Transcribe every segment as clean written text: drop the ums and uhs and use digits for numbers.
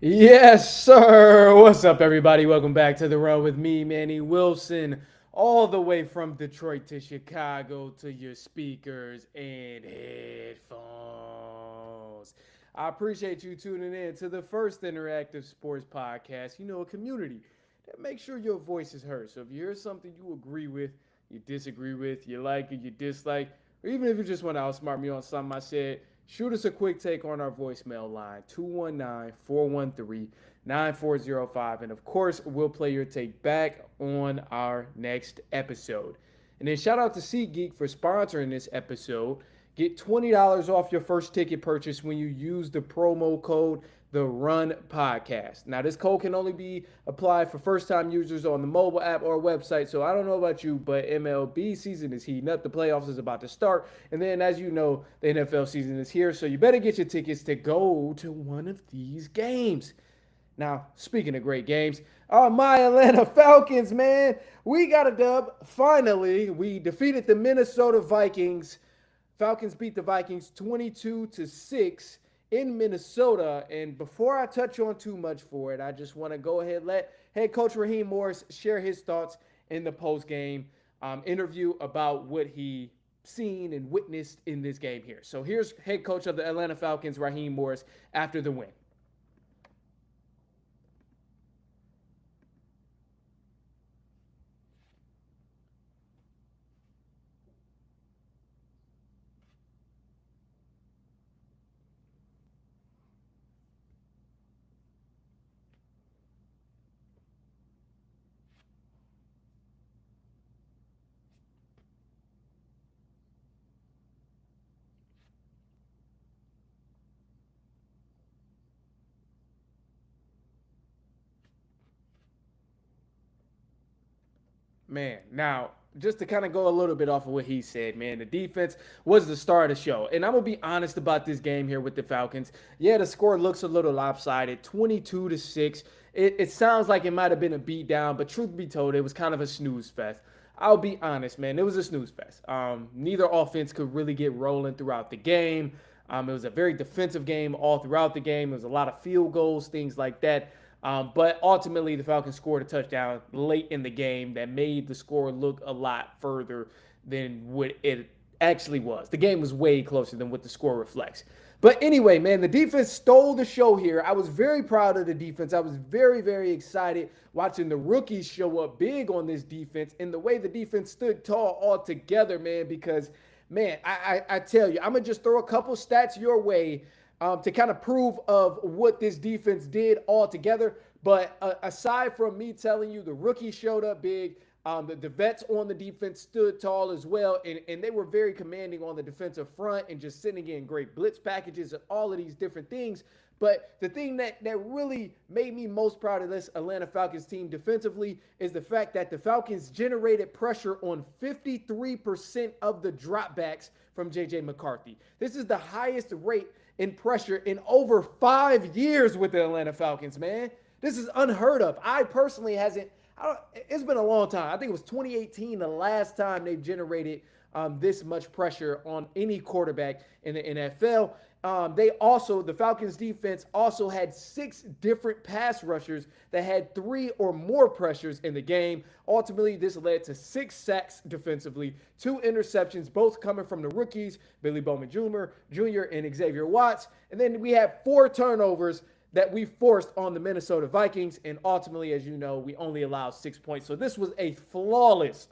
Yes, sir. What's up, everybody? Welcome back to the Run with me, Manny Wilson, all the way from Detroit to Chicago to your speakers and headphones. I appreciate you tuning in to the first interactive sports podcast. A community that makes sure your voice is heard. So if you hear something you agree with, you disagree with, you like it, you dislike, or even if you just want to outsmart me on something I said, shoot us a quick take on our voicemail line, 219-413-9405. And of course, we'll play your take back on our next episode. And then shout out to SeatGeek for sponsoring this episode. Get $20 off your first ticket purchase when you use the promo code The Run Podcast. Now, this code can only be applied for first-time users on the mobile app or website. So I don't know about you, but MLB season is heating up. The playoffs is about to start, and then, as you know, the NFL season is here. So you better get your tickets to go to one of these games. Now, speaking of great games, my Atlanta Falcons, man, we got a dub. Finally, we defeated the Minnesota Vikings. Falcons beat the Vikings 22-6 in Minnesota. And before I touch on too much for it, I just want to go ahead and let head coach Raheem Morris share his thoughts in the post-game interview about what he seen and witnessed in this game here. So here's head coach of the Atlanta Falcons, Raheem Morris, after the win. Man, now just to kind of go a little bit off of what he said, man, the defense was the star of the show. And I'm going to be honest about this game here with the Falcons. Yeah, the score looks a little lopsided, 22-6. It sounds like it might have been a beat down, but truth be told, it was kind of a snooze fest. I'll be honest, man, it was a snooze fest. Neither offense could really get rolling throughout the game. It was a very defensive game all throughout the game. It was a lot of field goals, things like that. But ultimately, the Falcons scored a touchdown late in the game that made the score look a lot further than what it actually was. The game was way closer than what the score reflects. But anyway, man, the defense stole the show here. I was very proud of the defense. I was very, very excited watching the rookies show up big on this defense and the way the defense stood tall all together, man, because, man, I tell you, I'm going to just throw a couple stats your way to kind of prove of what this defense did all together. But aside from me telling you the rookies showed up big, the vets on the defense stood tall as well, and they were very commanding on the defensive front and just sending in great blitz packages and all of these different things. But the thing that really made me most proud of this Atlanta Falcons team defensively is the fact that the Falcons generated pressure on 53% of the dropbacks from J.J. McCarthy. This is the highest rate in pressure in over 5 years with the Atlanta Falcons, man. This is unheard of. I personally hasn't, it's been a long time. I think it was 2018 the last time they've generated this much pressure on any quarterback in the NFL. The Falcons defense also had 6 different pass rushers that had 3 or more pressures in the game. Ultimately, this led to 6 sacks defensively, 2 interceptions, both coming from the rookies, Billy Bowman Jr. and Xavier Watts. And then we had 4 turnovers that we forced on the Minnesota Vikings. And ultimately, as you know, we only allowed 6 points. So this was a flawless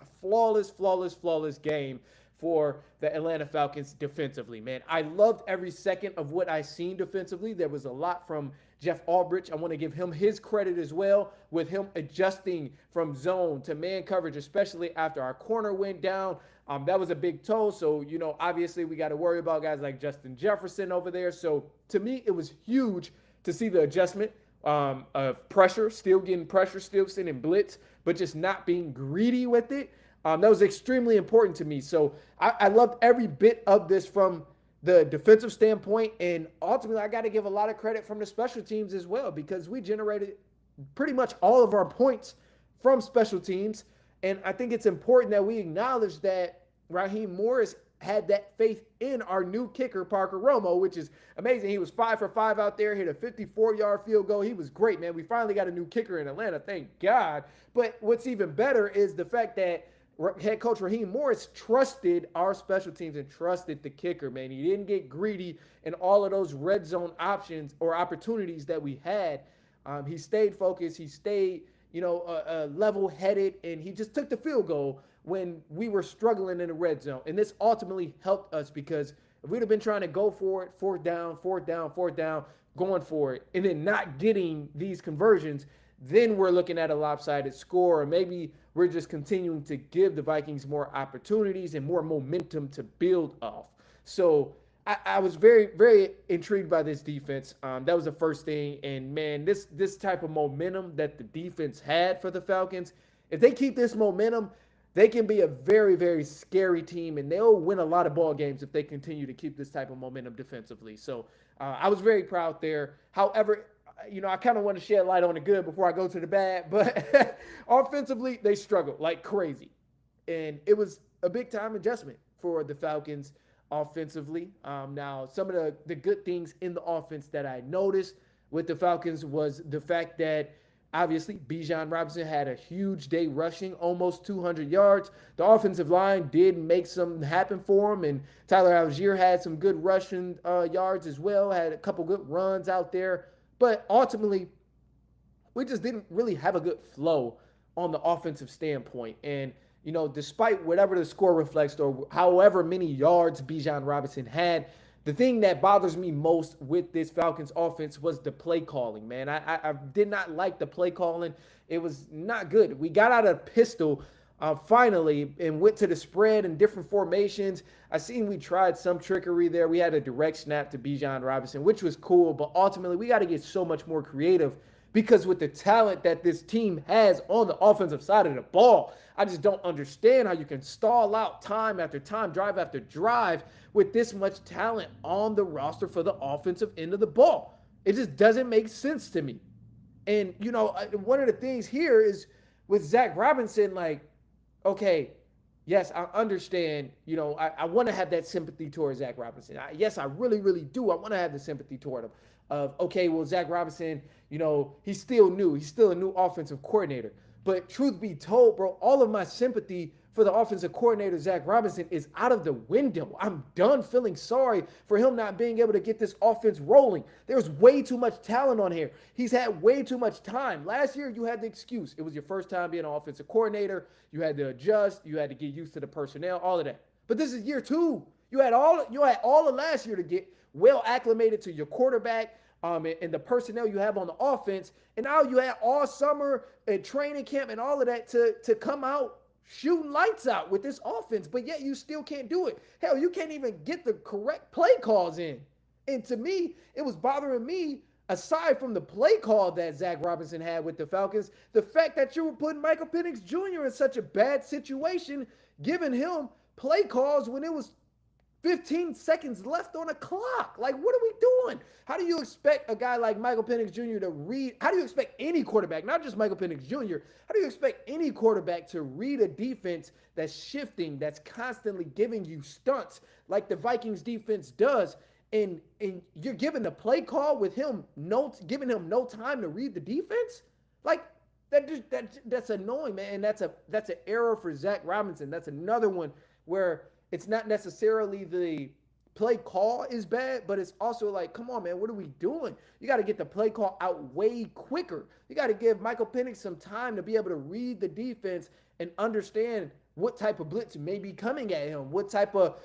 game for the Atlanta Falcons defensively, man. I loved every second of what I seen defensively. There was a lot from Jeff Albrecht. I want to give him his credit as well with him adjusting from zone to man coverage, especially after our corner went down. That was a big toe. So, obviously we got to worry about guys like Justin Jefferson over there. So to me, it was huge to see the adjustment of pressure, still getting pressure, still sending blitz, but just not being greedy with it. That was extremely important to me. So I loved every bit of this from the defensive standpoint. And ultimately, I got to give a lot of credit from the special teams as well, because we generated pretty much all of our points from special teams. And I think it's important that we acknowledge that Raheem Morris had that faith in our new kicker, Parker Romo, which is amazing. He was 5 for 5 out there, hit a 54-yard field goal. He was great, man. We finally got a new kicker in Atlanta, thank God. But what's even better is the fact that head coach Raheem Morris trusted our special teams and trusted the kicker, man. He didn't get greedy in all of those red zone options or opportunities that we had. He stayed focused. He stayed, level-headed, and he just took the field goal when we were struggling in the red zone. And this ultimately helped us because if we'd have been trying to go for it, fourth down, going for it, and then not getting these conversions, then we're looking at a lopsided score, or maybe we're just continuing to give the Vikings more opportunities and more momentum to build off. So I was very, very intrigued by this defense. That was the first thing. And, man, this type of momentum that the defense had for the Falcons, if they keep this momentum, they can be a very, very scary team, and they'll win a lot of ball games if they continue to keep this type of momentum defensively. So I was very proud there. However, I kind of want to shed light on the good before I go to the bad, but offensively, they struggled like crazy. And it was a big-time adjustment for the Falcons offensively. Now, some of the good things in the offense that I noticed with the Falcons was the fact that, obviously, Bijan Robinson had a huge day rushing, almost 200 yards. The offensive line did make something happen for him, and Tyler Algier had some good rushing yards as well, had a couple good runs out there. But ultimately, we just didn't really have a good flow on the offensive standpoint. And, despite whatever the score reflects or however many yards Bijan Robinson had, the thing that bothers me most with this Falcons offense was the play calling, man. I did not like the play calling. It was not good. We got out of pistol finally and went to the spread and different formations. I seen we tried some trickery there. We had a direct snap to Bijan Robinson, which was cool, but ultimately we got to get so much more creative because with the talent that this team has on the offensive side of the ball, I just don't understand how you can stall out time after time, drive after drive with this much talent on the roster for the offensive end of the ball. It just doesn't make sense to me. And, one of the things here is with Zach Robinson, like, okay, yes, I understand, I want to have that sympathy towards Zach Robinson. Yes, I really, really do. I want to have the sympathy toward him of, okay, well, Zach Robinson, he's still new. He's still a new offensive coordinator. But truth be told, bro, all of my sympathy for the offensive coordinator, Zach Robinson, is out of the window. I'm done feeling sorry for him not being able to get this offense rolling. There's way too much talent on here. He's had way too much time. Last year, you had the excuse. It was your first time being an offensive coordinator. You had to adjust. You had to get used to the personnel, all of that. But this is year 2. You had all of last year to get well acclimated to your quarterback, and the personnel you have on the offense. And now you had all summer and training camp and all of that to come out shooting lights out with this offense, but yet you still can't do it. Hell, you can't even get the correct play calls in. And to me, it was bothering me, aside from the play call that Zach Robinson had with the Falcons, the fact that you were putting Michael Penix Jr. in such a bad situation, giving him play calls when it was 15 seconds left on the clock. Like, what are we doing? How do you expect a guy like Michael Penix Jr. to read? How do you expect any quarterback, not just Michael Penix Jr., how do you expect any quarterback to read a defense that's shifting, that's constantly giving you stunts like the Vikings defense does, and you're giving the play call with him giving him no time to read the defense? Like, that's annoying, man. And that's an error for Zach Robinson. That's another one where it's not necessarily the play call is bad, but it's also like, come on, man, what are we doing? You got to get the play call out way quicker. You got to give Michael Penix some time to be able to read the defense and understand what type of blitz may be coming at him. What type of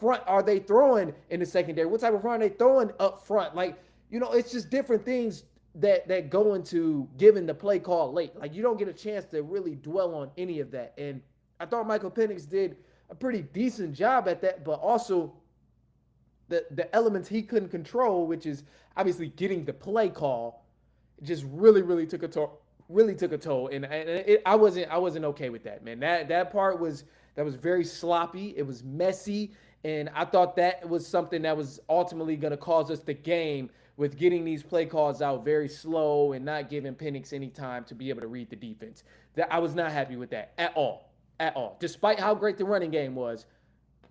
front are they throwing in the secondary? What type of front are they throwing up front? Like, it's just different things that go into giving the play call late. Like, you don't get a chance to really dwell on any of that. And I thought Michael Penix did a pretty decent job at that, but also the elements he couldn't control, which is obviously getting the play call, just really took a toll. And I wasn't okay with that, man. That part was very sloppy. It was messy, and I thought that was something that was ultimately going to cause us the game with getting these play calls out very slow and not giving Penix any time to be able to read the defense. That I was not happy with that at all. Despite how great the running game was,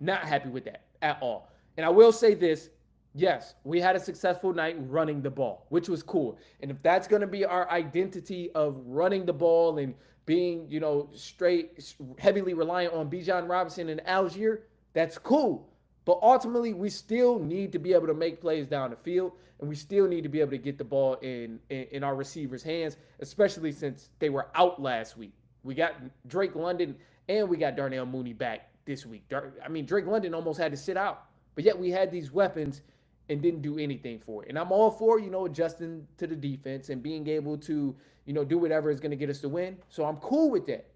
Not happy with that at all. And I will say this. Yes, we had a successful night running the ball, which was cool. And if that's going to be our identity of running the ball and being, straight, heavily reliant on Bijan Robinson and Algier, that's cool. But ultimately, we still need to be able to make plays down the field, and we still need to be able to get the ball in our receivers' hands, especially since they were out last week. We got Drake London and we got Darnell Mooney back this week. Drake London almost had to sit out, but yet we had these weapons and didn't do anything for it. And I'm all for, adjusting to the defense and being able to, do whatever is going to get us to win. So I'm cool with that.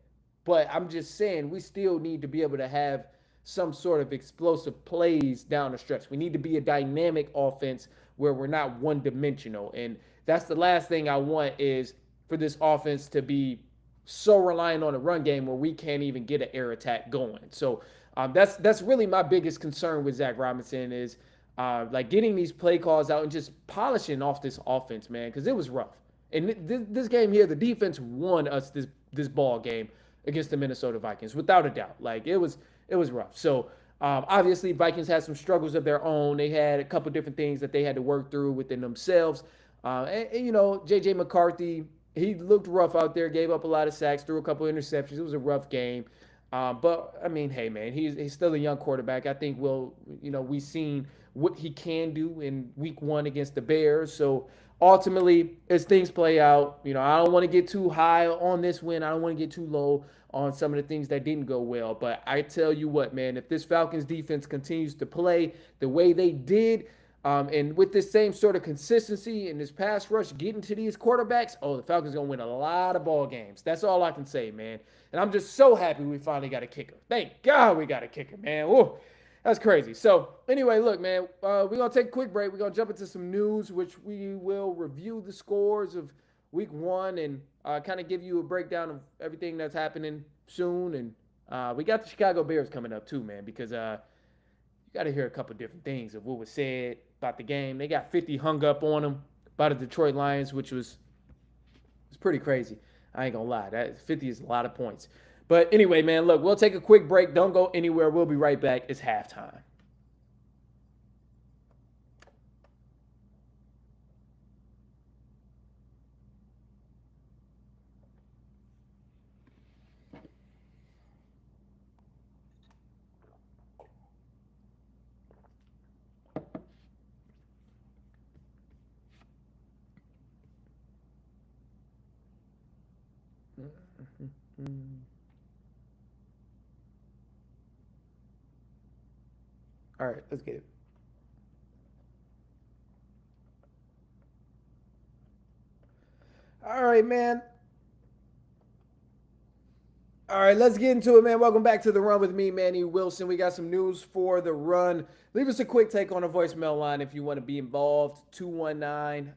But I'm just saying we still need to be able to have some sort of explosive plays down the stretch. We need to be a dynamic offense where we're not one-dimensional. And that's the last thing I want is for this offense to be so reliant on a run game where we can't even get an air attack going. So that's really my biggest concern with Zach Robinson is like getting these play calls out and just polishing off this offense, man, because it was rough. And this game here, the defense won us this ball game against the Minnesota Vikings, without a doubt. Like, it was rough. So, obviously, Vikings had some struggles of their own. They had a couple different things that they had to work through within themselves. J.J. McCarthy, he looked rough out there, gave up a lot of sacks, threw a couple interceptions. It was a rough game. But, hey, man, he's still a young quarterback. I think we've seen what he can do in week 1 against the Bears. So, ultimately, as things play out, I don't want to get too high on this win. I don't want to get too low on some of the things that didn't go well. But I tell you what, man, if this Falcons defense continues to play the way they did, and with this same sort of consistency and this pass rush getting to these quarterbacks, the Falcons going to win a lot of ball games. That's all I can say, man. And I'm just so happy we finally got a kicker. Thank God we got a kicker, man. Whoa. That's crazy. So, anyway, look, man, we're going to take a quick break. We're going to jump into some news, which we will review the scores of week 1 and kind of give you a breakdown of everything that's happening soon. And we got the Chicago Bears coming up too, man, because you got to hear a couple different things of what was said about the game. They got 50 hung up on them by the Detroit Lions, which was pretty crazy. I ain't going to lie. That 50 is a lot of points. But anyway, man, look, we'll take a quick break. Don't go anywhere. We'll be right back. It's halftime. All right, let's get it. All right, man. All right, let's get into it, man. Welcome back to The Run with me, Manny Wilson. We got some news for The Run. Leave us a quick take on the voicemail line if you want to be involved. 219.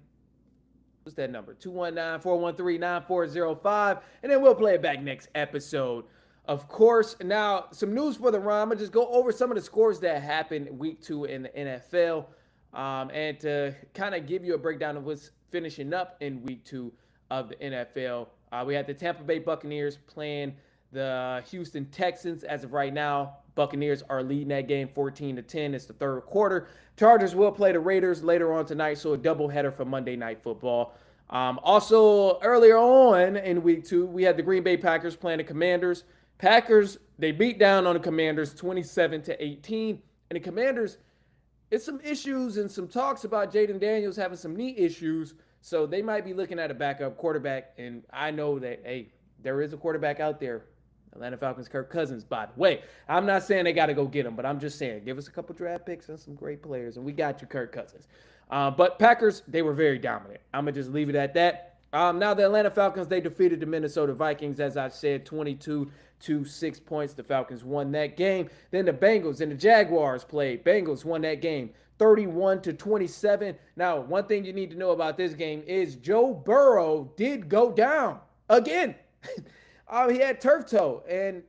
What's that number? 219-413-9405. And then we'll play it back next episode. Of course, now some news for The Run. I'm going to just go over some of the scores that happened week 2 in the NFL and to kind of give you a breakdown of what's finishing up in week 2 of the NFL. We had the Tampa Bay Buccaneers playing the Houston Texans. As of right now, Buccaneers are leading that game 14-10. It's the third quarter. Chargers will play the Raiders later on tonight, so a doubleheader for Monday Night Football. Also, earlier on in week 2, we had the Green Bay Packers playing the Commanders. Packers, they beat down on the Commanders 27-18. And the Commanders, it's some issues and some talks about Jaden Daniels having some knee issues. So they might be looking at a backup quarterback. And I know that, hey, there is a quarterback out there. Atlanta Falcons, Kirk Cousins, by the way. I'm not saying they got to go get him, but I'm just saying, give us a couple draft picks and some great players, and we got you, Kirk Cousins. But Packers, they were very dominant. I'm going to just leave it at that. Now the Atlanta Falcons, they defeated the Minnesota Vikings, as I said, 22-6 points. The Falcons won that game. Then the Bengals and the Jaguars played. Bengals won that game 31-27. Now, one thing you need to know about this game is Joe Burrow did go down again. He had turf toe, and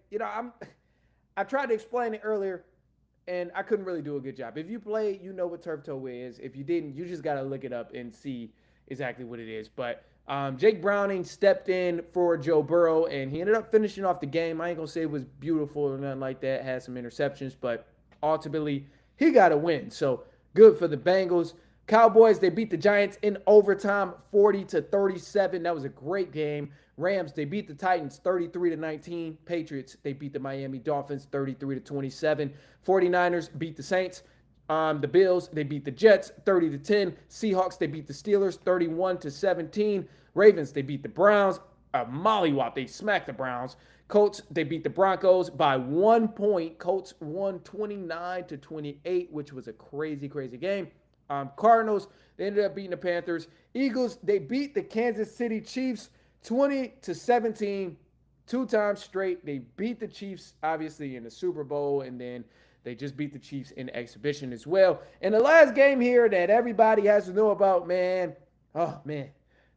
I tried to explain it earlier, and I couldn't really do a good job. If you play, you know what turf toe is. If you didn't, you just got to look it up and see exactly what it is. But Jake Browning stepped in for Joe Burrow, and he ended up finishing off the game. I ain't going to say it was beautiful or nothing like that. Had some interceptions, but ultimately he got a win. So good for the Bengals. Cowboys, they beat the Giants in overtime 40-37. That was a great game. Rams, they beat the Titans 33-19. Patriots, they beat the Miami Dolphins 33-27. 49ers beat the Saints. The Bills, they beat the Jets 30-10. Seahawks, they beat the Steelers 31-17. Ravens, they beat the Browns. A mollywop. They smacked the Browns. Colts, they beat the Broncos by 1 point. Colts won 29-28, which was a crazy, crazy game. Cardinals, they ended up beating the Panthers. Eagles, they beat the Kansas City Chiefs 20-17, 2 times straight. They beat the Chiefs, obviously, in the Super Bowl, and then they just beat the Chiefs in exhibition as well. And the last game here that everybody has to know about, man, oh, man,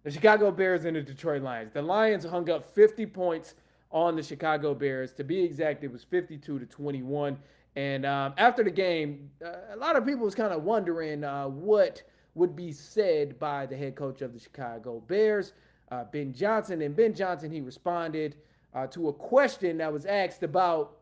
the Chicago Bears and the Detroit Lions. The Lions hung up 50 points on the Chicago Bears. To be exact, it was 52-21. And after the game, a lot of people was kind of wondering what would be said by the head coach of the Chicago Bears, Ben Johnson. And Ben Johnson, he responded to a question that was asked about,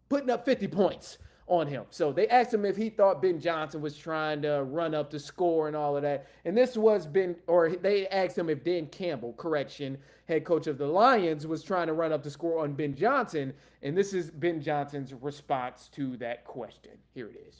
putting up 50 points on him. So they asked him if he thought Ben Johnson was trying to run up the score and all of that. And this was they asked him if Dan Campbell, head coach of the Lions, was trying to run up the score on Ben Johnson. And this is Ben Johnson's response to that question. Here it is.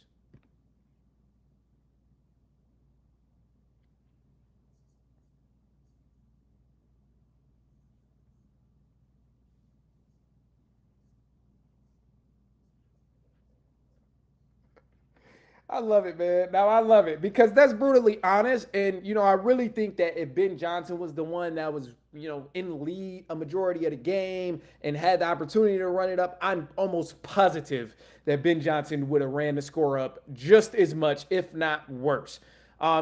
I love it, man. Now I love it because that's brutally honest. And, I really think that if Ben Johnson was the one that was, in the lead a majority of the game and had the opportunity to run it up, I'm almost positive that Ben Johnson would have ran the score up just as much, if not worse.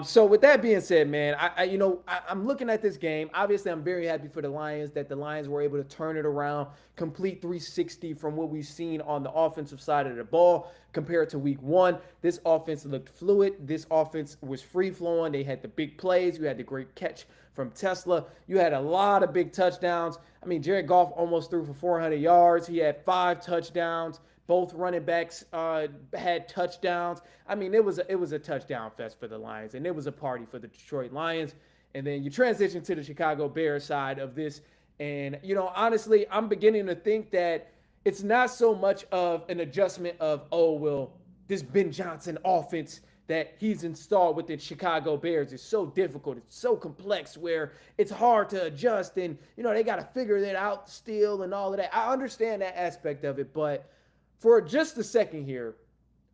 So with that being said, man, I'm looking at this game. Obviously, I'm very happy for the Lions that the Lions were able to turn it around, complete 360 from what we've seen on the offensive side of the ball compared to week one. This offense looked fluid. This offense was free flowing. They had the big plays. You had the great catch from Tesla. You had a lot of big touchdowns. I mean, Jared Goff almost threw for 400 yards. He had 5 touchdowns. Both running backs had touchdowns. I mean, it was a touchdown fest for the Lions, and it was a party for the Detroit Lions. And then you transition to the Chicago Bears side of this. And, honestly, I'm beginning to think that it's not so much of an adjustment of, this Ben Johnson offense that he's installed with the Chicago Bears is so difficult. It's so complex where it's hard to adjust. And, they got to figure that out still and all of that. I understand that aspect of it, but for just a second here,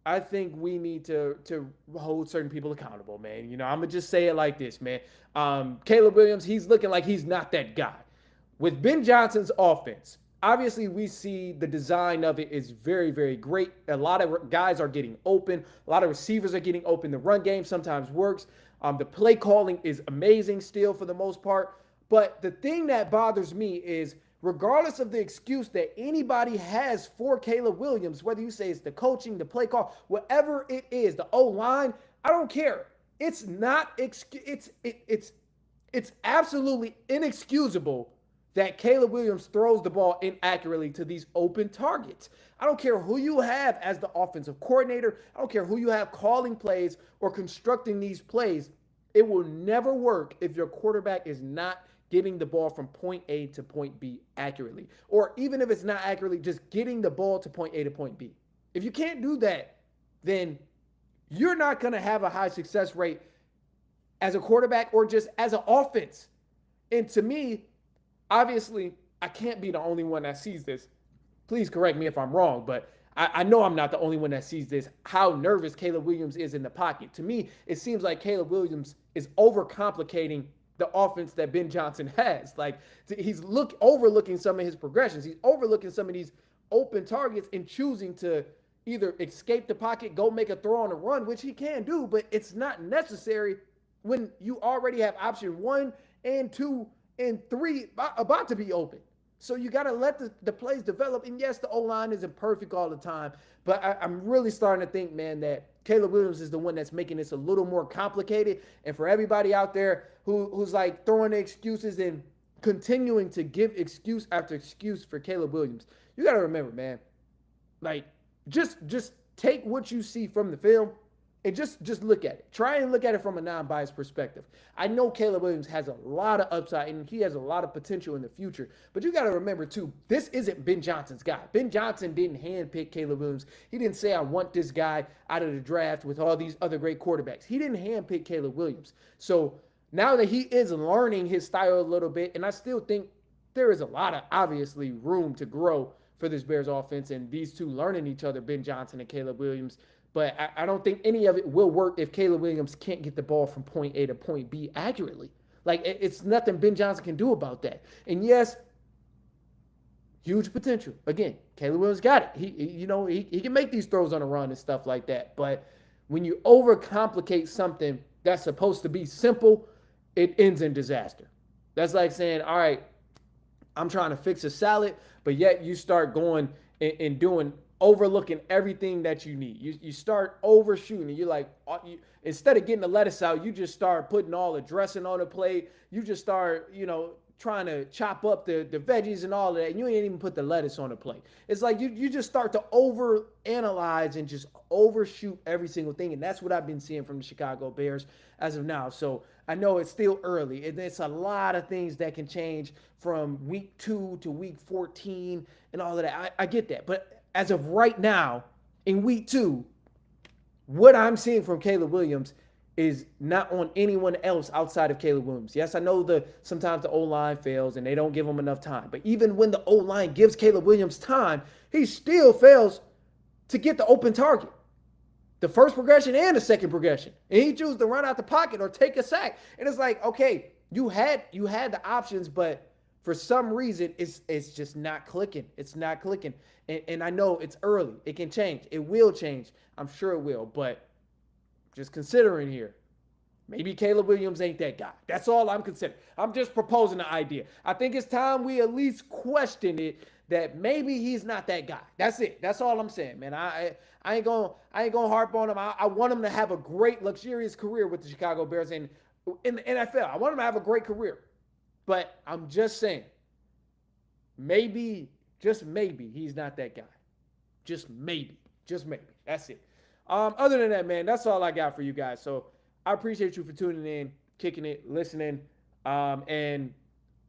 I think we need to hold certain people accountable, man. I'm going to just say it like this, man. Caleb Williams, he's looking like he's not that guy. With Ben Johnson's offense, obviously we see the design of it is very, very great. A lot of guys are getting open. A lot of receivers are getting open. The run game sometimes works. The play calling is amazing still for the most part. But the thing that bothers me is, regardless of the excuse that anybody has for Caleb Williams, whether you say it's the coaching, the play call, whatever it is, the O-line, I don't care. It's not it's absolutely inexcusable that Caleb Williams throws the ball inaccurately to these open targets. I don't care who you have as the offensive coordinator. I don't care who you have calling plays or constructing these plays. It will never work if your quarterback is not getting the ball from point A to point B accurately. Or even if it's not accurately, just getting the ball to point A to point B. If you can't do that, then you're not going to have a high success rate as a quarterback or just as an offense. And to me, obviously, I can't be the only one that sees this. Please correct me if I'm wrong, but I know I'm not the only one that sees this, how nervous Caleb Williams is in the pocket. To me, it seems like Caleb Williams is overcomplicating the offense that Ben Johnson has. Like, he's overlooking some of his progressions. He's overlooking some of these open targets and choosing to either escape the pocket, go make a throw on a run, which he can do, but it's not necessary when you already have option 1 and 2 and 3 about to be open. So you got to let the plays develop. And yes, the O-line isn't perfect all the time, but I'm really starting to think, man, that Caleb Williams is the one that's making this a little more complicated. And for everybody out there who's like throwing the excuses and continuing to give excuse after excuse for Caleb Williams, you got to remember, man, like just take what you see from the film and just look at it. Try and look at it from a non-biased perspective. I know Caleb Williams has a lot of upside and he has a lot of potential in the future, but you got to remember too, this isn't Ben Johnson's guy. Ben Johnson didn't handpick Caleb Williams. He didn't say, I want this guy out of the draft with all these other great quarterbacks. He didn't handpick Caleb Williams. So now that he is learning his style a little bit, and I still think there is a lot of obviously room to grow for this Bears offense and these two learning each other, Ben Johnson and Caleb Williams. But I don't think any of it will work if Caleb Williams can't get the ball from point A to point B accurately. Like, it's nothing Ben Johnson can do about that. And yes, huge potential. Again, Caleb Williams got it. He can make these throws on a run and stuff like that. But when you overcomplicate something that's supposed to be simple, it ends in disaster. That's like saying, all right, I'm trying to fix a salad, but yet you start going and doing overlooking everything that you need. You start overshooting. You're like, instead of getting the lettuce out, you just start putting all the dressing on the plate. You just start, trying to chop up the veggies and all of that. And you ain't even put the lettuce on the plate. It's like you just start to overanalyze and just overshoot every single thing. And that's what I've been seeing from the Chicago Bears as of now. So I know it's still early. And it's a lot of things that can change from week 2 to week 14 and all of that. I get that. But as of right now, in week 2, what I'm seeing from Caleb Williams is not on anyone else outside of Caleb Williams. Yes, I know sometimes the O-line fails and they don't give him enough time. But even when the O-line gives Caleb Williams time, he still fails to get the open target. The first progression and the second progression. And he chooses to run out the pocket or take a sack. And it's like, okay, you had the options, but for some reason, it's just not clicking. It's not clicking. And I know it's early. It can change. It will change. I'm sure it will. But just considering here, maybe Caleb Williams ain't that guy. That's all I'm considering. I'm just proposing the idea. I think it's time we at least question it that maybe he's not that guy. That's it. That's all I'm saying, man. I ain't gonna harp on him. I want him to have a great, luxurious career with the Chicago Bears and in the NFL. I want him to have a great career. But I'm just saying, maybe, just maybe, he's not that guy. Just maybe. Just maybe. That's it. Other than that, man, that's all I got for you guys. So I appreciate you for tuning in, kicking it, listening. And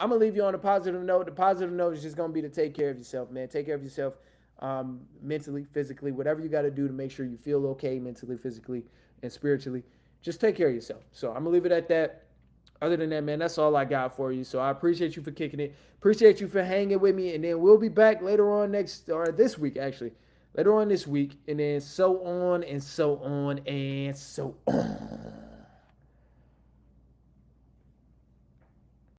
I'm going to leave you on a positive note. The positive note is just going to be to take care of yourself, man. Take care of yourself mentally, physically, whatever you got to do to make sure you feel okay mentally, physically, and spiritually. Just take care of yourself. So I'm going to leave it at that. Other than that, man, that's all I got for you. So I appreciate you for kicking it. Appreciate you for hanging with me. And then we'll be back later on this week, actually. Later on this week. And then so on and so on and so on.